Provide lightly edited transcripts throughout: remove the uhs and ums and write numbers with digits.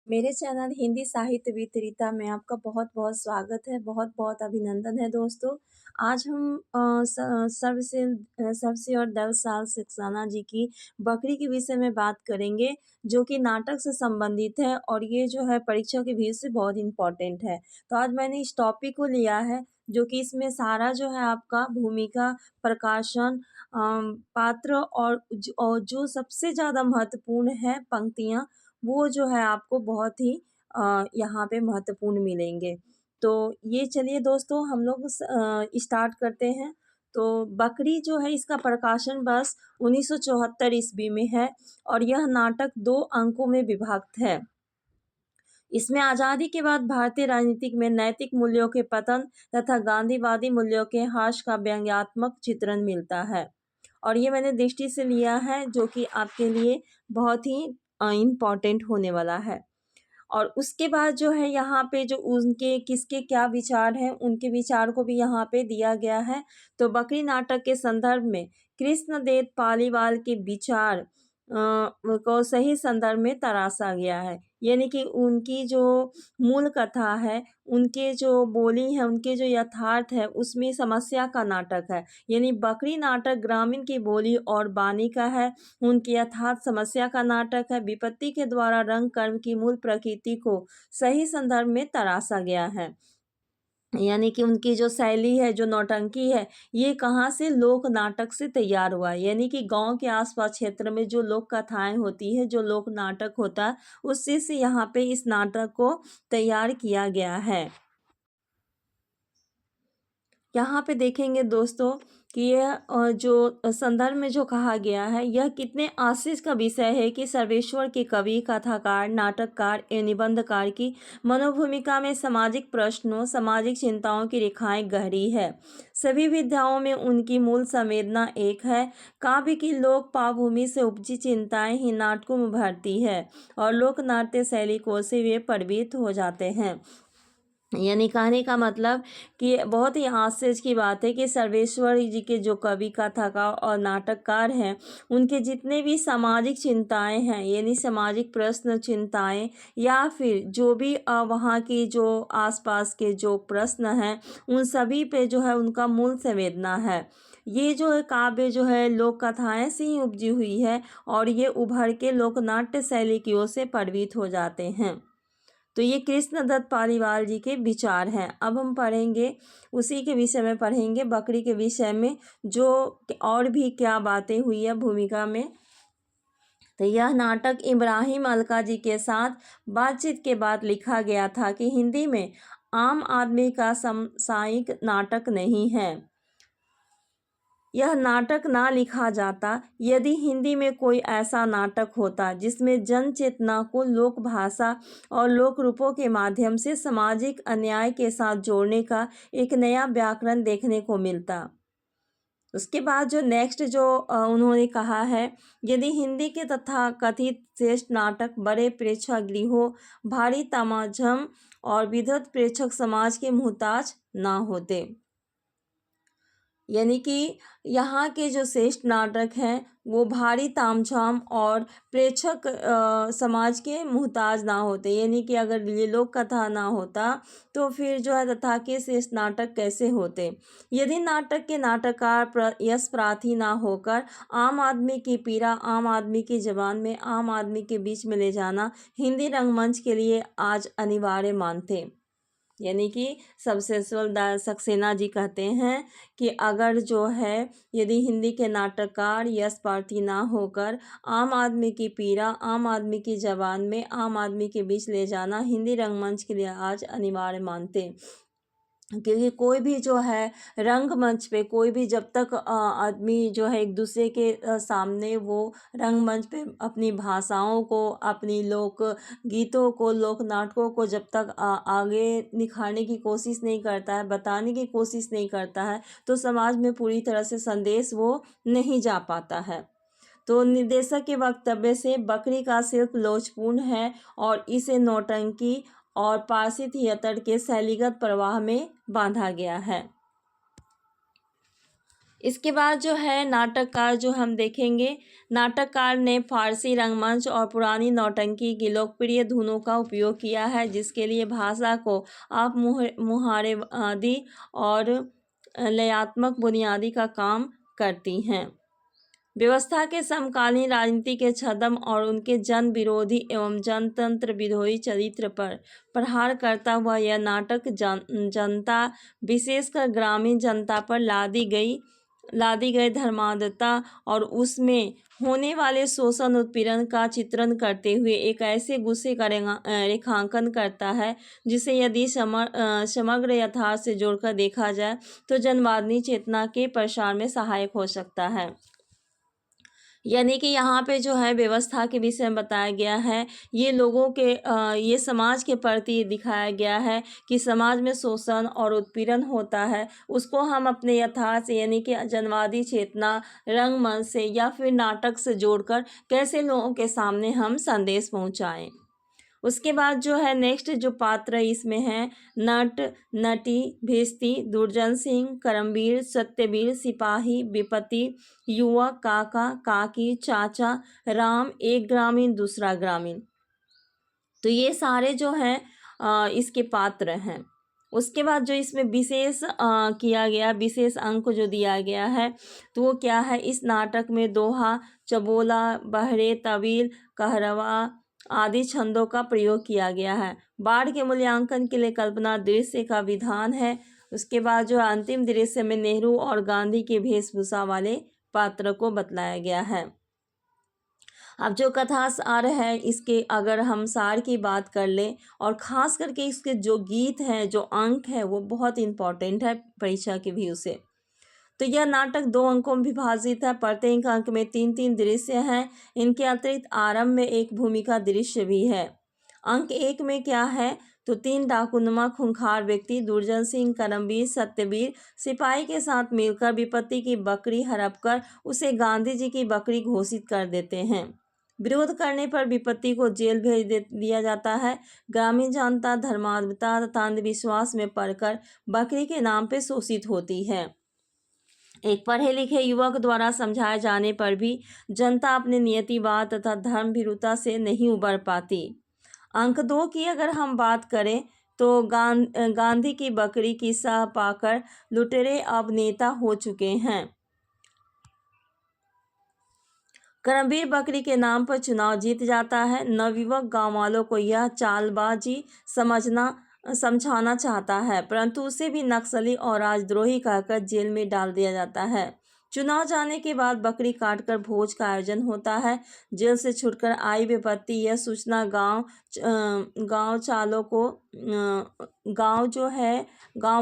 मेरे चैनल हिंदी साहित्य विद रीता में आपका बहुत-बहुत स्वागत है, बहुत-बहुत अभिनंदन है दोस्तों। आज हम सर्वश्री और दलसाल सक्सेना जी की बकरी के विषय में बात करेंगे, जो कि नाटक से संबंधित है और ये जो है परीक्षा के भीड़ से बहुत इम्पोर्टेंट है। तो आज मैंने इस टॉपिक को लिया है, जो कि इसमें सारा जो है आपका भूमिका, प्रकाशन, पात्र और जो सबसे ज़्यादा महत्वपूर्ण है पंक्तियाँ, वो जो है आपको बहुत ही यहाँ पे महत्वपूर्ण मिलेंगे। तो ये चलिए दोस्तों हम लोग स्टार्ट करते हैं। तो बकरी जो है इसका प्रकाशन वर्ष 1974 ईस्वी में है और यह नाटक 2 अंकों में विभक्त है। इसमें आज़ादी के बाद भारतीय राजनीति में नैतिक मूल्यों के पतन तथा गांधीवादी मूल्यों के ह्रास का व्यंग्यात्मक चित्रण मिलता है। और ये मैंने दृष्टि से लिया है, जो कि आपके लिए बहुत ही इम्पॉर्टेंट होने वाला है। और उसके बाद जो है यहाँ पे जो उनके किसके क्या विचार हैं, उनके विचार को भी यहाँ पे दिया गया है। तो बकरी नाटक के संदर्भ में कृष्णदेव पालीवाल के विचार को सही संदर्भ में तराशा गया है। यानी कि उनकी जो मूल कथा है, उनके जो बोली है, उनके जो यथार्थ है, उसमें समस्या का नाटक है। यानी बकरी नाटक ग्रामीण की बोली और वाणी का है, उनकी यथार्थ समस्या का नाटक है। विपत्ति के द्वारा रंग कर्म की मूल प्रकृति को सही संदर्भ में तराशा गया है। यानी कि उनकी जो शैली है, जो नौटंकी है, ये कहाँ से लोक नाटक से तैयार हुआ है। यानी कि गांव के आसपास क्षेत्र में जो लोक कथाएं होती है, जो लोक नाटक होता है, उससे से यहाँ पे इस नाटक को तैयार किया गया है। यहाँ पे देखेंगे दोस्तों कि यह जो संदर्भ में जो कहा गया है, यह कितने आशीष का विषय है कि सर्वेश्वर के कवि, कथाकार, नाटककार एवं निबंधकार की मनोभूमिका में सामाजिक प्रश्नों, सामाजिक चिंताओं की रेखाएं गहरी है। सभी विधाओं में उनकी मूल संवेदना एक है। काव्य की लोक पावभूमि से उपजी चिंताएं ही नाटकों में भरती है और लोक नाट्य शैली को से वे प्रवृत्त हो जाते हैं। यानी कहने का मतलब कि बहुत ही आश्चर्य की बात है कि सर्वेश्वर जी के जो कवि, कथाकार और नाटककार हैं, उनके जितने भी सामाजिक चिंताएं हैं, यानी सामाजिक प्रश्न, चिंताएं, या फिर जो भी वहाँ की जो आसपास के जो प्रश्न हैं, उन सभी पे जो है उनका मूल संवेदना है। ये जो है काव्य जो है लोक कथाएं से ही उपजी हुई है और ये उभर के लोकनाट्य शैली की ओर से प्रवृत्त हो जाते हैं। तो ये कृष्णदत्त पालीवाल जी के विचार हैं। अब हम पढ़ेंगे, उसी के विषय में पढ़ेंगे, बकरी के विषय में जो और भी क्या बातें हुई है भूमिका में। तो यह नाटक इब्राहिम अलका जी के साथ बातचीत के बाद लिखा गया था कि हिंदी में आम आदमी का समसामयिक नाटक नहीं है। यह नाटक ना लिखा जाता यदि हिंदी में कोई ऐसा नाटक होता जिसमें जन चेतना को लोक भाषा और लोक रूपों के माध्यम से सामाजिक अन्याय के साथ जोड़ने का एक नया व्याकरण देखने को मिलता। उसके बाद जो नेक्स्ट जो उन्होंने कहा है, यदि हिंदी के तथा कथित श्रेष्ठ नाटक बड़े प्रेक्षागृहों, भारी तामझाम और विद्वत प्रेक्षक समाज के मुहताज ना होते। यानी कि यहाँ के जो श्रेष्ठ नाटक हैं, वो भारी तामझाम और प्रेक्षक समाज के मुहताज ना होते। यानी कि अगर ये लोक कथा ना होता तो फिर जो है तथा के श्रेष्ठ नाटक कैसे होते। यदि नाटक के नाटककार यश प्रार्थी ना होकर आम आदमी की पीड़ा आम आदमी की जबान में आम आदमी के बीच में ले जाना हिंदी रंगमंच के लिए आज अनिवार्य मानते। यानी कि सर्वश्री सक्सेना जी कहते हैं कि अगर जो है यदि हिंदी के नाटककार यश प्रार्थी ना होकर आम आदमी की पीड़ा आम आदमी की जबान में आम आदमी के बीच ले जाना हिंदी रंगमंच के लिए आज अनिवार्य मानते। क्योंकि कोई भी जो है रंगमंच पे कोई भी जब तक आदमी जो है एक दूसरे के सामने वो रंगमंच पे अपनी भाषाओं को, अपनी लोक गीतों को, लोक नाटकों को जब तक आगे निखारने की कोशिश नहीं करता है, बताने की कोशिश नहीं करता है, तो समाज में पूरी तरह से संदेश वो नहीं जा पाता है। तो निर्देशक के वक्तव्य से बकरी का शिल्प लोचपूर्ण है और इसे नौटंकी और पारसी थिएटर के शैलीगत प्रवाह में बांधा गया है। इसके बाद जो है नाटककार जो हम देखेंगे, नाटककार ने फारसी रंगमंच और पुरानी नौटंकी की लोकप्रिय धुनों का उपयोग किया है, जिसके लिए भाषा को आप मुहावरेबादी और लयात्मक बुनियादी का काम करती हैं। व्यवस्था के समकालीन राजनीति के छद्म और उनके जन विरोधी एवं जनतंत्र विरोधी चरित्र पर प्रहार करता हुआ यह नाटक जनता, विशेषकर ग्रामीण जनता पर लादी गई धर्मांधता और उसमें होने वाले शोषण उत्पीड़न का चित्रण करते हुए एक ऐसे गुस्से का रेखांकन करता है जिसे यदि समग्र यथार्थ से जोड़कर देखा जाए तो जनवादी चेतना के प्रसार में सहायक हो सकता है। यानी कि यहाँ पे जो है व्यवस्था के विषय में बताया गया है, ये लोगों के ये समाज के प्रति दिखाया गया है कि समाज में शोषण और उत्पीड़न होता है, उसको हम अपने यथार्थ से यानी कि जनवादी चेतना, रंगमंच से या फिर नाटक से जोड़कर कैसे लोगों के सामने हम संदेश पहुँचाएँ। उसके बाद जो है नेक्स्ट जो पात्र इसमें है, नट, नटी, भिस्ती, दुर्जन सिंह, करमवीर, सत्यवीर, सिपाही, विपत्ति, युवक, काका, काकी, चाचा, राम, एक ग्रामीण दूसरा ग्रामीण। तो ये सारे जो हैं इसके पात्र हैं। उसके बाद जो इसमें विशेष किया गया, विशेष अंक जो दिया गया है तो वो क्या है, इस नाटक में दोहा, चबोला, बहरे, तवील, कहरवा आदि छंदों का प्रयोग किया गया है। बाढ़ के मूल्यांकन के लिए कल्पना दृश्य का विधान है। उसके बाद जो अंतिम दृश्य में नेहरू और गांधी के वेशभूषा वाले पात्र को बतलाया गया है। अब जो कथा सार है इसके अगर हम सार की बात कर लें और ख़ास करके इसके जो गीत हैं, जो अंक है वो बहुत इम्पॉर्टेंट है परीक्षा के व्यू से। तो यह नाटक 2 अंकों में विभाजित है। प्रत्येक अंक में 3-3 दृश्य हैं। इनके अतिरिक्त आरंभ में एक भूमिका दृश्य भी है। अंक 1 में क्या है तो 3 डाकुनुमा खूंखार व्यक्ति दुर्जन सिंह, करमवीर, सत्यवीर सिपाही के साथ मिलकर विपत्ति की बकरी हड़पकर उसे गांधी जी की बकरी घोषित कर देते हैं। विरोध करने पर विपत्ति को जेल भेज दिया जाता है। ग्रामीण जनता धर्मात्मता तथा अंधविश्वास में पड़कर बकरी के नाम पर शोषित होती है। एक पढ़े लिखे युवक द्वारा समझाए जाने पर भी जनता अपने नियतिवाद तथा धर्म भीरुता से नहीं उबर पाती। अंक 2 की अगर हम बात करें तो गांधी की बकरी की सह पाकर लुटेरे अब नेता हो चुके हैं। करमवीर बकरी के नाम पर चुनाव जीत जाता है। नवयुवक गांव वालों को यह चालबाजी समझाना चाहता है, परंतु उसे भी नक्सली और राजद्रोही कहकर जेल में डाल दिया जाता है। चुनाव जाने के बाद बकरी काटकर भोज का आयोजन होता है। जेल से छूटकर आई विपत्ति यह सूचना गांव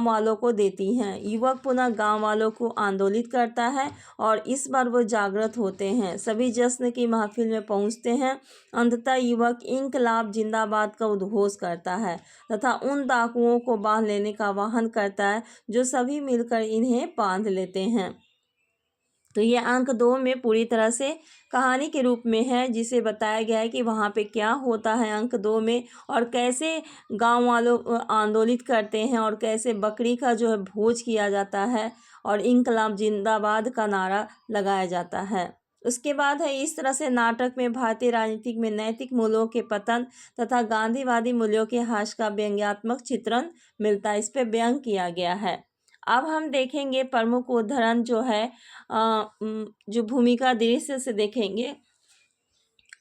वालों को देती हैं। युवक पुनः गांव वालों को आंदोलित करता है और इस बार वो जागृत होते हैं। सभी जश्न की महफिल में पहुंचते हैं। अंततः युवक इंकलाब जिंदाबाद का उद्घोष करता है तथा उन डाकुओं को बांध लेने का आह्वान करता है जो सभी मिलकर इन्हें बांध लेते हैं। तो ये अंक 2 में पूरी तरह से कहानी के रूप में है, जिसे बताया गया है कि वहाँ पे क्या होता है अंक 2 में और कैसे गांव वालों आंदोलित करते हैं और कैसे बकरी का जो है भोज किया जाता है और इंकलाब जिंदाबाद का नारा लगाया जाता है। उसके बाद है इस तरह से नाटक में भारतीय राजनीति में नैतिक मूल्यों के पतन तथा गांधीवादी मूल्यों के ह्रास का व्यंग्यात्मक चित्रण मिलता है। इस पर व्यंग किया गया है। अब हम देखेंगे प्रमुख उदाहरण जो है जो भूमिका दृश्य से देखेंगे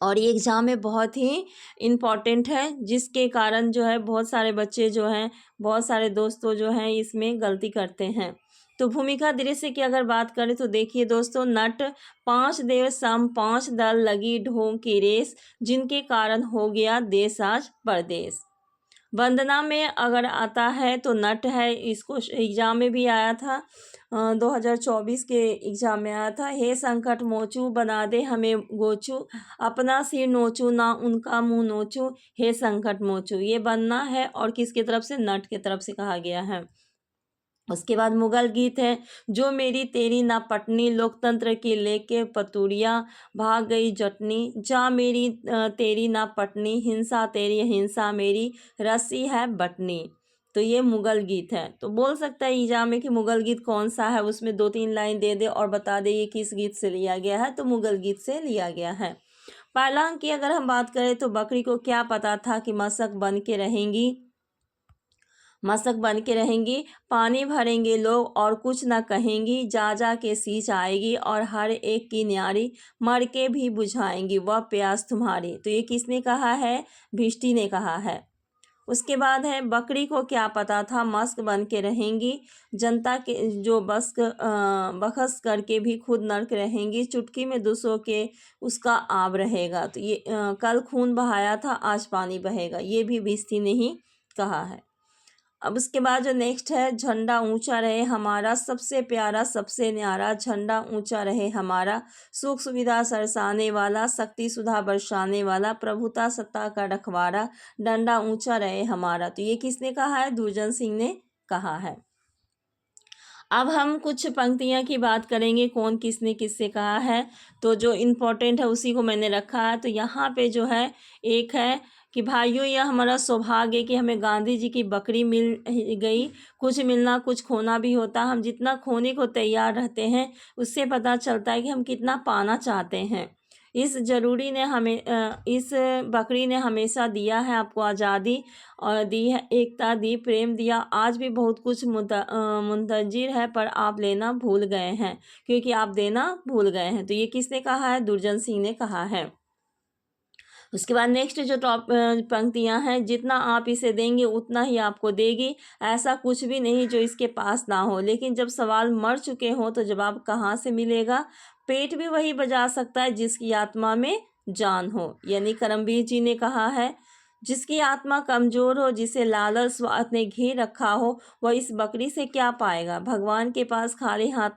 और ये एग्ज़ाम में बहुत ही इम्पॉर्टेंट है, जिसके कारण जो है बहुत सारे बच्चे जो हैं, बहुत सारे दोस्तों जो हैं इसमें गलती करते हैं। तो भूमिका दृश्य की अगर बात करें तो देखिए दोस्तों, नट 5 देव सम 5 दल लगी ढोंग की रेस, जिनके कारण हो गया देश आज परदेश। वंदना में अगर आता है तो नट है, इसको एग्ज़ाम में भी आया था 2024 के एग्ज़ाम में आया था। हे संकट मोचू बना दे हमें गोचू, अपना सिर नोचू ना उनका मुंह नोचू, हे संकट मोचू। ये वंदना है और किसकी तरफ से, नट की तरफ से कहा गया है। उसके बाद मुगल गीत है, जो मेरी तेरी ना पटनी, लोकतंत्र की लेके पतुरिया भाग गई जटनी, जा मेरी तेरी ना पटनी, हिंसा तेरी हिंसा मेरी, रस्सी है बटनी। तो ये मुगल गीत है। तो बोल सकता है एग्जाम में कि मुगल गीत कौन सा है, उसमें 2-3 लाइन दे दे और बता दे ये किस गीत से लिया गया है, तो मुगल गीत से लिया गया है। पहला अंक की अगर हम बात करें तो बकरी को क्या पता था कि मशक बन के रहेंगी, मशक बन के रहेंगी, पानी भरेंगे लोग और कुछ न कहेंगी, जा जा के सींच आएगी और हर एक की न्यारी मर के भी बुझाएंगी वह प्यास तुम्हारी। तो ये किसने कहा है, भिष्टी ने कहा है। उसके बाद है बकरी को क्या पता था मस्क बन के रहेंगी, जनता के जो बखस करके भी खुद नर्क रहेंगी, चुटकी में दूसरों के उसका आब रहेगा। तो ये कल खून बहाया था आज पानी बहेगा, ये भी भिष्टी ने ही कहा है। अब उसके बाद जो नेक्स्ट है, झंडा ऊंचा रहे हमारा सबसे प्यारा सबसे न्यारा, झंडा ऊंचा रहे हमारा, सुख सुविधा सरसाने वाला, शक्ति सुधा बरसाने वाला, प्रभुता सत्ता का रखवारा, डंडा ऊंचा रहे हमारा। तो ये किसने कहा है, दुर्जन सिंह ने कहा है। अब हम कुछ पंक्तियां की बात करेंगे, कौन किसने किससे कहा है। तो जो इम्पोर्टेंट है उसी को मैंने रखा है। तो यहाँ पे जो है एक है कि भाइयों यह हमारा सौभाग्य है कि हमें गांधी जी की बकरी मिल गई, कुछ मिलना कुछ खोना भी होता, हम जितना खोने को तैयार रहते हैं उससे पता चलता है कि हम कितना पाना चाहते हैं। इस बकरी ने हमेशा दिया है आपको आज़ादी और दी है एकता, दी प्रेम दिया, आज भी बहुत कुछ मुंतजिर है पर आप लेना भूल गए हैं, क्योंकि आप देना भूल गए हैं। तो ये किसने कहा है, दुर्जन सिंह ने कहा है। उसके बाद नेक्स्ट जो टॉप पंक्तियां हैं, जितना आप इसे देंगे उतना ही आपको देगी, ऐसा कुछ भी नहीं जो इसके पास ना हो, लेकिन जब सवाल मर चुके हों तो जवाब कहाँ से मिलेगा, पेट भी वही बजा सकता है जिसकी आत्मा में जान हो। यानी करमबीर जी ने कहा है, जिसकी आत्मा कमजोर हो, जिसे लालच स्वार्थ ने घेर रखा हो, वह इस बकरी से क्या पाएगा। भगवान के पास खाली हाथ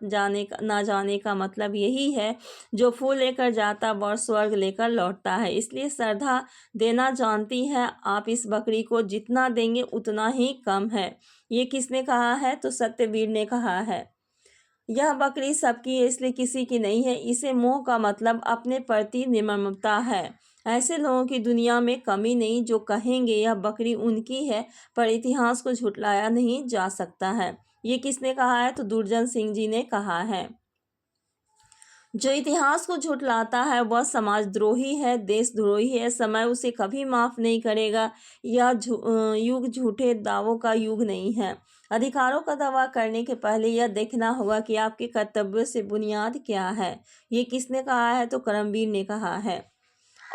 ना जाने का मतलब यही है, जो फूल लेकर जाता वह स्वर्ग लेकर लौटता है। इसलिए श्रद्धा देना जानती है, आप इस बकरी को जितना देंगे उतना ही कम है। ये किसने कहा है, तो सत्यवीर ने कहा है। यह बकरी सबकी है इसलिए किसी की नहीं है, इसे मोह का मतलब अपने प्रति निर्ममता है। ऐसे लोगों की दुनिया में कमी नहीं जो कहेंगे यह बकरी उनकी है, पर इतिहास को झुटलाया नहीं जा सकता है। ये किसने कहा है, तो दुर्जन सिंह जी ने कहा है। जो इतिहास को झुटलाता है वह समाजद्रोही है, देशद्रोही है, समय उसे कभी माफ नहीं करेगा। यह युग झूठे दावों का युग नहीं है। अधिकारों का दावा करने के पहले यह देखना होगा कि आपके कर्तव्यों से बुनियाद क्या है। ये किसने कहा है, तो करमबीर ने कहा है।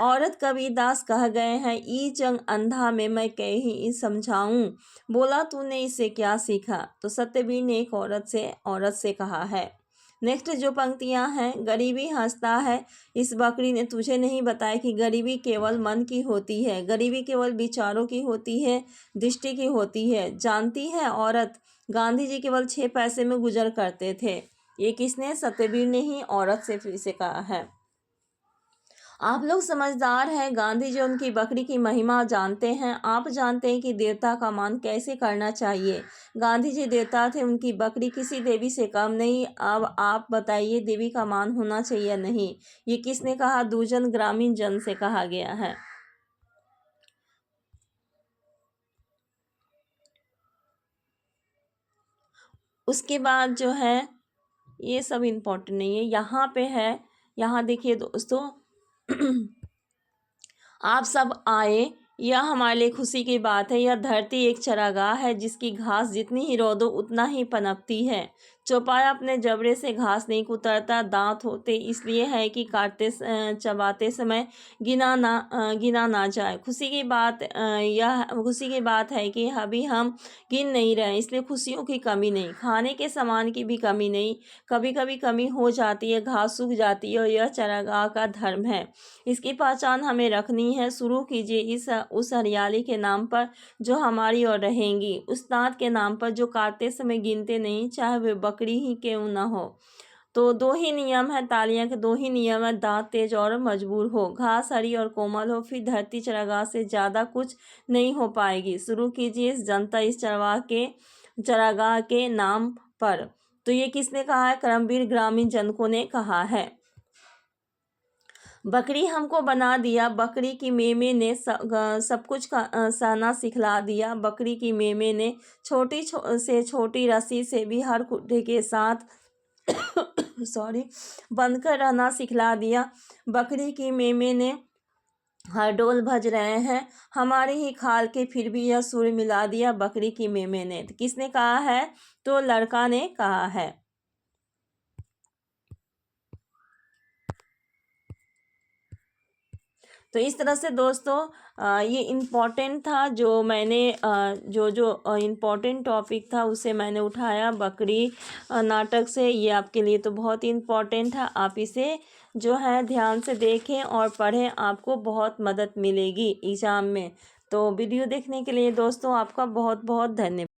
औरत कबीरदास कह गए हैं, ई जंग अंधा में मैं कहीं समझाऊं, बोला तूने इससे क्या सीखा। तो सत्यवीर ने एक औरत से कहा है। नेक्स्ट जो पंक्तियां हैं, गरीबी हंसता है इस बकरी ने तुझे नहीं बताया कि गरीबी केवल मन की होती है, गरीबी केवल विचारों की होती है, दृष्टि की होती है। जानती है औरत, गांधी जी केवल 6 पैसे में गुजर करते थे। ये किसने, सत्यवीर ने ही औरत से फिर से कहा है। आप लोग समझदार हैं, गांधी जी उनकी बकरी की महिमा जानते हैं। आप जानते हैं कि देवता का मान कैसे करना चाहिए। गांधी जी देवता थे, उनकी बकरी किसी देवी से कम नहीं। अब आप बताइए देवी का मान होना चाहिए या नहीं। ये किसने कहा, दुर्जन ग्रामीण जन से कहा गया है। उसके बाद जो है ये सब इम्पोर्टेंट नहीं है, यहाँ पे है, यहाँ देखिए दोस्तों आप सब आए, यह हमारे लिए खुशी की बात है। यह धरती एक चरागाह है जिसकी घास जितनी ही रौदो उतना ही पनपती है। चौपाया अपने जबड़े से घास नहीं कुतरता, दांत होते इसलिए है कि काटते चबाते समय गिना ना जाए। खुशी की बात है कि अभी हम गिन नहीं रहे, इसलिए खुशियों की कमी नहीं, खाने के सामान की भी कमी नहीं। कभी कभी कमी हो जाती है, घास सूख जाती है और यह चरागाह का धर्म है। इसकी पहचान हमें रखनी है। शुरू कीजिए उस हरियाली के नाम पर जो हमारी और रहेंगी, उस दांत के नाम पर जो काटते समय गिनते नहीं, चाहे वे बकरी ही क्यों न हो। तो 2 ही नियम है, तालियां के 2 ही नियम है, दांत तेज और मजबूर हो, घास हरी और कोमल हो, फिर धरती चरागाह से ज़्यादा कुछ नहीं हो पाएगी। शुरू कीजिए इस जनता इस चरागाह के नाम पर। तो ये किसने कहा है, करमबीर ग्रामीण जनकों ने कहा है। बकरी हमको बना दिया, बकरी की मेमे ने सब कुछ का सहना सिखला दिया। बकरी की मेमे ने से छोटी रस्सी से भी हर खुट्टे के साथ सॉरी बंधकर रहना सिखला दिया। बकरी की मेमे ने हर डोल भज रहे हैं हमारे ही खाल के, फिर भी यह सुर मिला दिया बकरी की मेमे ने। तो किसने कहा है? तो लड़का ने कहा है। तो इस तरह से दोस्तों ये इम्पॉर्टेंट था जो मैंने जो इम्पॉर्टेंट टॉपिक था उसे मैंने उठाया बकरी नाटक से। ये आपके लिए तो बहुत ही इम्पॉर्टेंट है, आप इसे जो है ध्यान से देखें और पढ़ें, आपको बहुत मदद मिलेगी एग्ज़ाम में। तो वीडियो देखने के लिए दोस्तों आपका बहुत बहुत धन्यवाद।